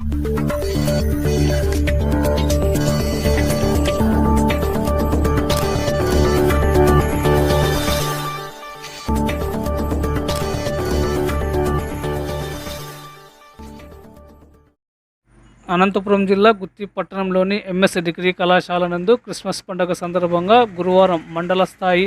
అనంతపురం జిల్లా గుత్తి పట్టణంలోని MS degree కళాశాల నందు క్రిస్మస్ పండుగ సందర్భంగా గురువారం మండల స్థాయి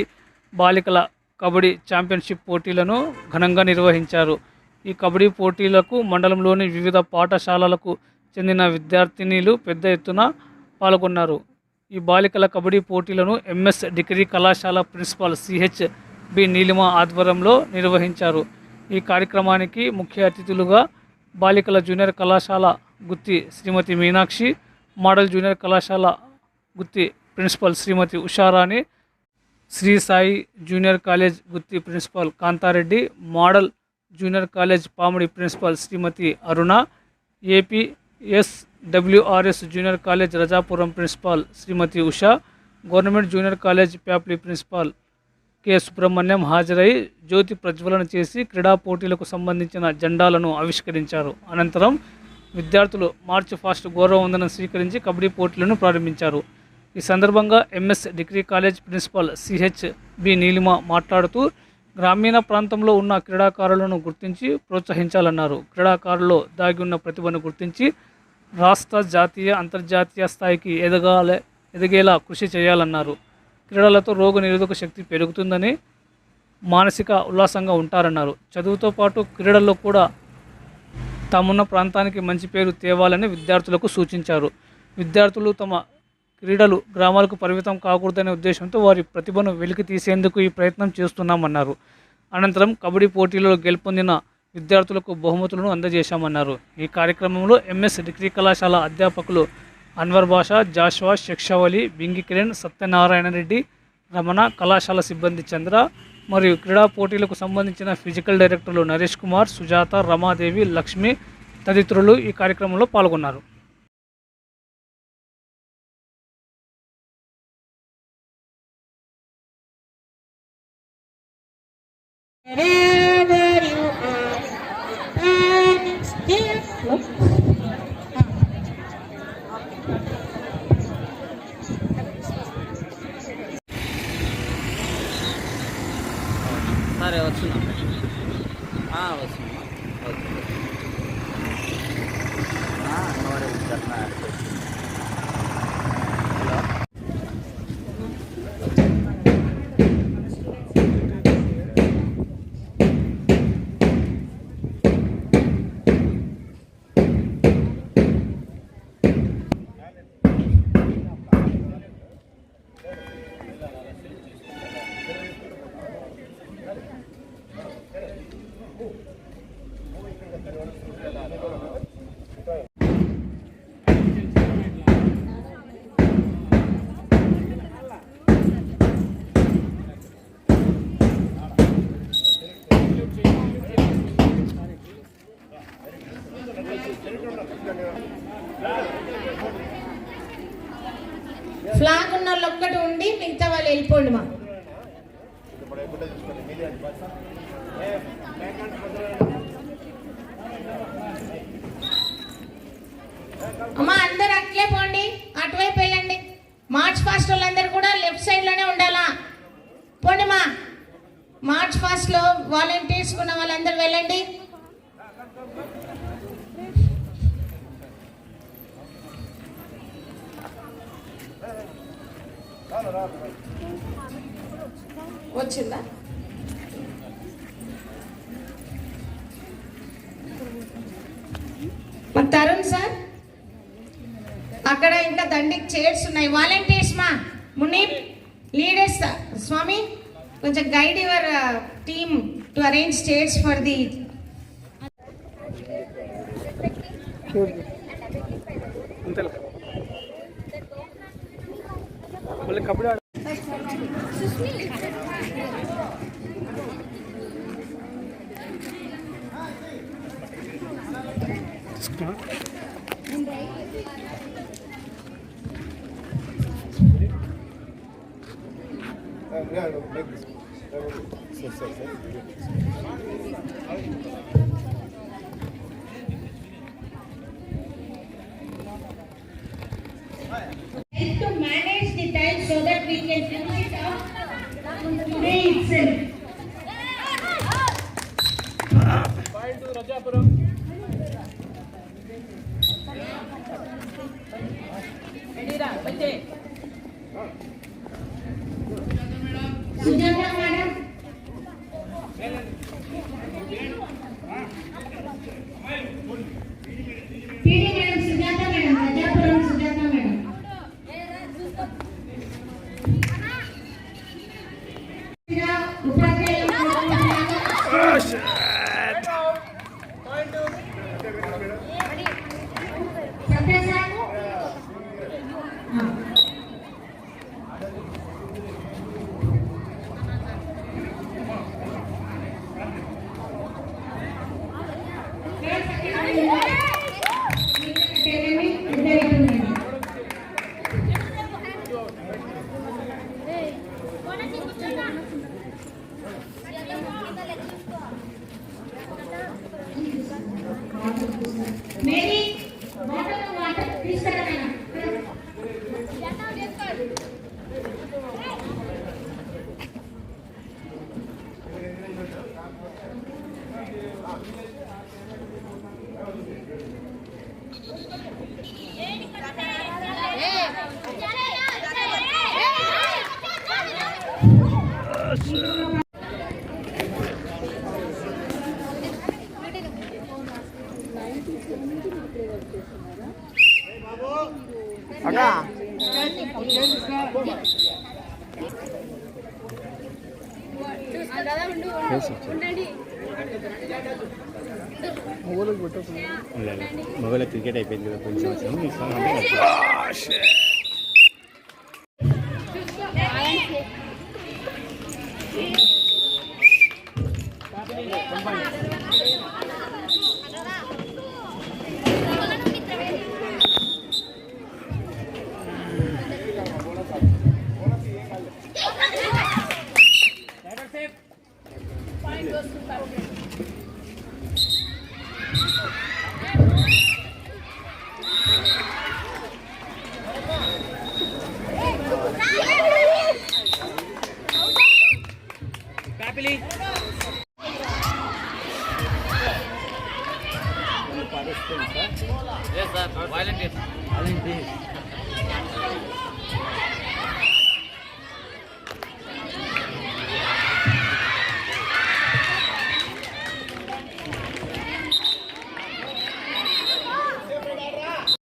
బాలికల కబడ్డీ ఛాంపియన్షిప్ పోటీలను ఘనంగా నిర్వహించారు. ఈ కబడ్డీ పోటీలకు మండలంలోని వివిధ పాఠశాలలకు చెందిన విద్యార్థినీలు పెద్ద ఎత్తున పాల్గొన్నారు. ఈ బాలికల కబడ్డీ పోటీలను ఎంఎస్ డిగ్రీ కళాశాల ప్రిన్సిపాల్ సిహెచ్ బి నీలిమ ఆధ్వర్యంలో నిర్వహించారు. ఈ కార్యక్రమానికి ముఖ్య అతిథులుగా బాలికల జూనియర్ కళాశాల గుత్తి శ్రీమతి మీనాక్షి, మోడల్ జూనియర్ కళాశాల Gutti principal Srimathi Usharani, Sri Sai junior college Gutti principal Kantareddy, model junior college Pamidi principal Srimathi Aruna, APSWRS junior college Rajapuram principal Srimathi Usha, government junior college Pyapili principal K Subrahmanyam హాజరై జ్యోతి ప్రజ్వలన చేసి క్రీడా పోటీలకు సంబంధించిన జెండాలను ఆవిష్కరించారు. అనంతరం విద్యార్థులు మార్చ్ ఫాస్ట్ గౌరవ వందనం స్వీకరించి కబడ్డీ పోటీలను ప్రారంభించారు. ఈ సందర్భంగా MS degree college principal CH B Neelima మాట్లాడుతూ గ్రామీణ ప్రాంతంలో ఉన్న క్రీడాకారులను గుర్తించి ప్రోత్సహించాలన్నారు. క్రీడాకారుల్లో దాగి ఉన్న ప్రతిభను గుర్తించి రాష్ట్ర, జాతీయ, అంతర్జాతీయ స్థాయికి ఎదిగేలా కృషి చేయాలన్నారు. క్రీడలతో రోగ నిరోధక శక్తి పెరుగుతుందని, మానసిక ఉల్లాసంగా ఉంటారన్నారు. చదువుతో పాటు క్రీడల్లో కూడా తామున్న ప్రాంతానికి మంచి పేరు తేవాలని విద్యార్థులకు సూచించారు. విద్యార్థులు తమ క్రీడలు గ్రామాలకు పరిమితం కాకూడదనే ఉద్దేశంతో వారి ప్రతిభను వెలికి తీసేందుకు ఈ ప్రయత్నం చేస్తున్నామన్నారు. అనంతరం కబడ్డీ పోటీలలో గెలుపొందిన విద్యార్థులకు బహుమతులను అందజేశామన్నారు. ఈ కార్యక్రమంలో ఎంఎస్ డిగ్రీ కళాశాల అధ్యాపకులు అన్వర్ బాషా, జాషువా, శిక్షావళి, బింగి కిరణ్, సత్యనారాయణ రెడ్డి, రమణ, కళాశాల సిబ్బంది చంద్ర మరియు క్రీడా పోటీలకు సంబంధించిన ఫిజికల్ డైరెక్టర్లు నరేష్ కుమార్, సుజాత, రమాదేవి, లక్ష్మి తదితరులు ఈ కార్యక్రమంలో పాల్గొన్నారు. సరే వస్తున్నాం వస్తున్నాం ఫ్లాగ్ ఉన్న వాళ్ళు ఒక్కటి ఉండి మిగతా వాళ్ళు వెళ్ళిపోండి. మా అమ్మా అందరు అట్లే పోండి, అటువైపు వెళ్ళండి. మార్చ్ ఫాస్ట్ వాళ్ళందరూ కూడా లెఫ్ట్ సైడ్ లోనే ఉండాలా. పోండి మా మార్చ్ ఫాస్ట్ లో వాలంటీర్స్ ఉన్న వాళ్ళందరూ వెళ్ళండి. వచ్చిందా? తరుణ్ సార్, అక్కడ ఇంకా దండికి చైర్స్ ఉన్నాయి. వాలంటీర్స్ మా మునీప్, లీడర్స్ స్వామి, కొంచెం guide your team to arrange chairs for the kabaddi Sujatha madam, PD madam, Sujatha madam, Rajapuram Sujatha madam, ఉపాధ్యాయులు సత్యసాయి మేరీ వాటర్ తీసుకురా మేడం. మొబైల్ క్రికెట్ అయిపోయింది కదా కొంచెం Yes, sir. Volunteers.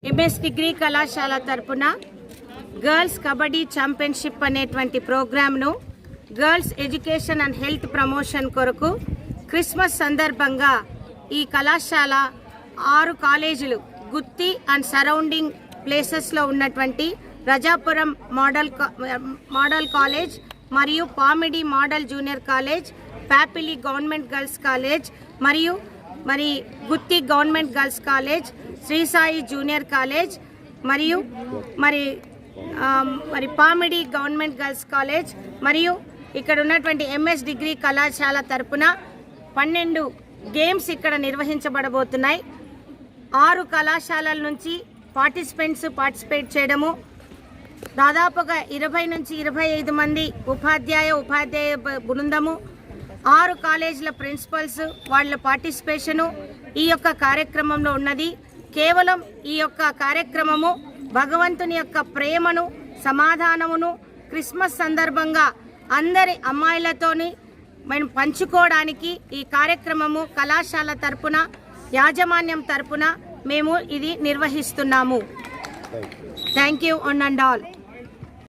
MS degree కళాశాల తరపున గర్ల్స్ కబడ్డీ ఛాంపియన్షిప్ అనేటువంటి ప్రోగ్రామ్ను girls education and health promotion కొరకు క్రిస్మస్ సందర్భంగా ఈ కళాశాల 6 కాలేజీలు గుత్తి అండ్ సరౌండింగ్ ప్లేసెస్లో ఉన్నటువంటి రజాపురం మోడల్ కాలేజ్ మరియు Pamidi model junior college, Pyapili government girls college మరియు Gutti government girls college, Shri Sai junior college మరియు పామిడి గవర్నమెంట్ గర్ల్స్ కాలేజ్ మరియు ఇక్కడ ఉన్నటువంటి ఎంఎస్ డిగ్రీ కళాశాల తరపున 12 గేమ్స్ ఇక్కడ నిర్వహించబడబోతున్నాయి. 6 కళాశాలల నుంచి పార్టిసిపేట్ చేయడము, దాదాపుగా 20 నుంచి 25 మంది ఉపాధ్యాయ బృందము, 6 కాలేజీల ప్రిన్సిపల్స్ వాళ్ళ పార్టిసిపేషను ఈ యొక్క కార్యక్రమంలో ఉన్నది. కేవలం ఈ యొక్క కార్యక్రమము భగవంతుని యొక్క ప్రేమను, సమాధానమును క్రిస్మస్ సందర్భంగా అందరి అమ్మాయిలతోని మనం పంచుకోవడానికి ఈ కార్యక్రమము కళాశాల తరపున, యాజమాన్యం తరపున మేము ఇది నిర్వహిస్తున్నాము. Thank you one and all.